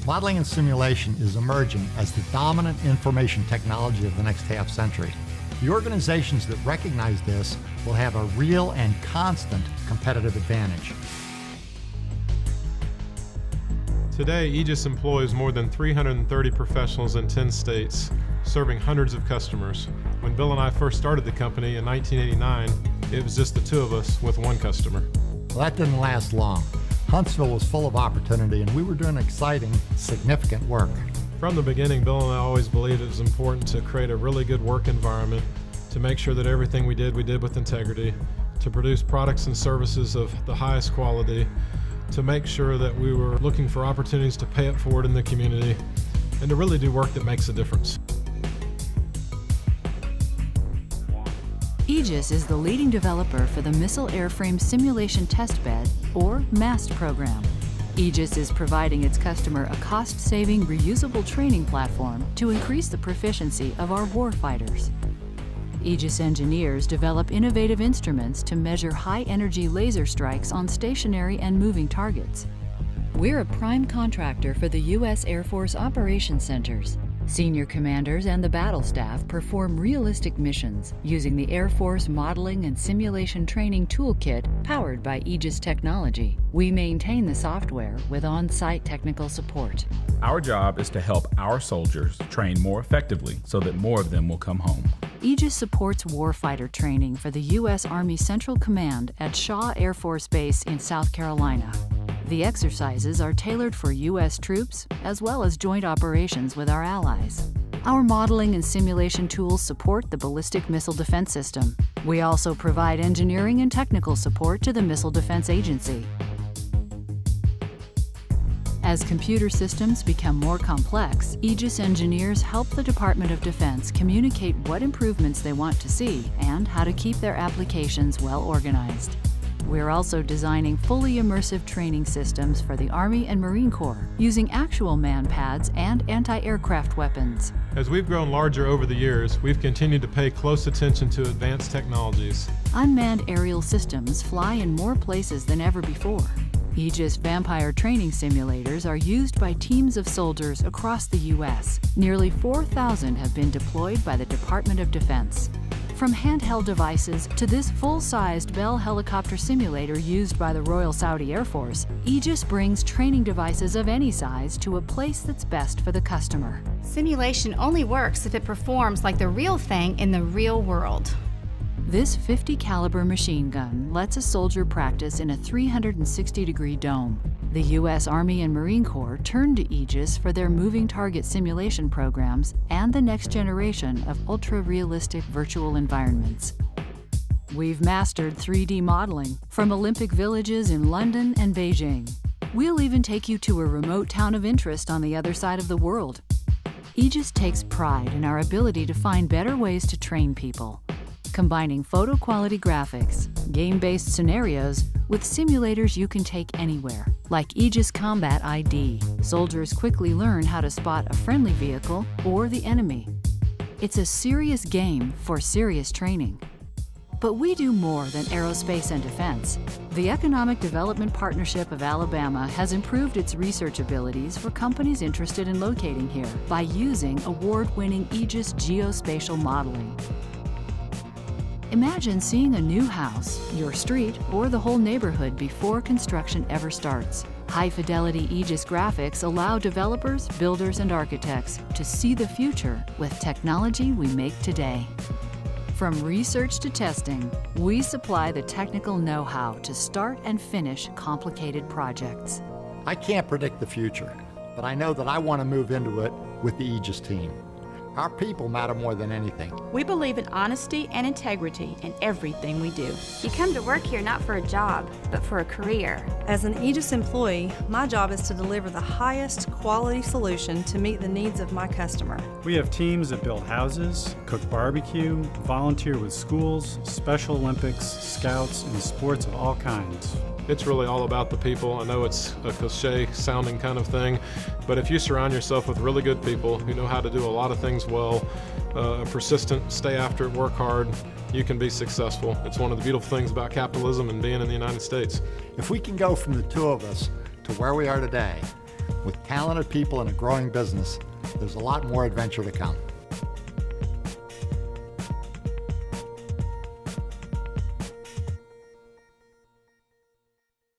Modeling and simulation is emerging as the dominant information technology of the next half century. The organizations that recognize this will have a real and constant competitive advantage. Today, AEgis employs more than 330 professionals in 10 states, serving hundreds of customers. When Bill and I first started the company in 1989, it was just the two of us with one customer. Well, that didn't last long. Huntsville was full of opportunity, and we were doing exciting, significant work. From the beginning, Bill and I always believed it was important to create a really good work environment, to make sure that everything we did with integrity, to produce products and services of the highest quality, to make sure that we were looking for opportunities to pay it forward in the community, and to really do work that makes a difference. AEgis is the leading developer for the Missile Airframe Simulation Testbed, or MAST program. AEgis is providing its customer a cost-saving, reusable training platform to increase the proficiency of our warfighters. AEgis engineers develop innovative instruments to measure high-energy laser strikes on stationary and moving targets. We're a prime contractor for the U.S. Air Force Operations Centers. Senior commanders and the battle staff perform realistic missions using the Air Force Modeling and Simulation Training Toolkit powered by AEgis Technology. We maintain the software with on-site technical support. Our job is to help our soldiers train more effectively so that more of them will come home. AEgis supports warfighter training for the U.S. Army Central Command at Shaw Air Force Base in South Carolina. The exercises are tailored for U.S. troops as well as joint operations with our allies. Our modeling and simulation tools support the ballistic missile defense system. We also provide engineering and technical support to the Missile Defense Agency. As computer systems become more complex, AEgis engineers help the Department of Defense communicate what improvements they want to see and how to keep their applications well organized. We're also designing fully immersive training systems for the Army and Marine Corps using actual man pads and anti-aircraft weapons. As we've grown larger over the years, we've continued to pay close attention to advanced technologies. Unmanned aerial systems fly in more places than ever before. AEgis Vampire training simulators are used by teams of soldiers across the U.S. Nearly 4,000 have been deployed by the Department of Defense. From handheld devices to this full-sized Bell helicopter simulator used by the Royal Saudi Air Force, AEgis brings training devices of any size to a place that's best for the customer. Simulation only works if it performs like the real thing in the real world. This 50 caliber machine gun lets a soldier practice in a 360-degree dome. The U.S. Army and Marine Corps turn to AEgis for their moving target simulation programs and the next generation of ultra-realistic virtual environments. We've mastered 3D modeling from Olympic villages in London and Beijing. We'll even take you to a remote town of interest on the other side of the world. AEgis takes pride in our ability to find better ways to train people, combining photo-quality graphics, game-based scenarios with simulators you can take anywhere, like AEgis Combat ID. Soldiers quickly learn how to spot a friendly vehicle or the enemy. It's a serious game for serious training. But we do more than aerospace and defense. The Economic Development Partnership of Alabama has improved its research abilities for companies interested in locating here by using award-winning AEgis geospatial modeling. Imagine seeing a new house, your street, or the whole neighborhood before construction ever starts. High-fidelity AEgis graphics allow developers, builders, and architects to see the future with technology we make today. From research to testing, we supply the technical know-how to start and finish complicated projects. I can't predict the future, but I know that I want to move into it with the AEgis team. Our people matter more than anything. We believe in honesty and integrity in everything we do. You come to work here not for a job, but for a career. As an AEgis employee, my job is to deliver the highest quality solution to meet the needs of my customer. We have teams that build houses, cook barbecue, volunteer with schools, Special Olympics, scouts, and sports of all kinds. It's really all about the people. I know it's a cliche sounding kind of thing, but if you surround yourself with really good people who know how to do a lot of things well, persistent, stay after it, work hard, you can be successful. It's one of the beautiful things about capitalism and being in the United States. If we can go from the two of us to where we are today, With talented people and a growing business, there's a lot more adventure to come.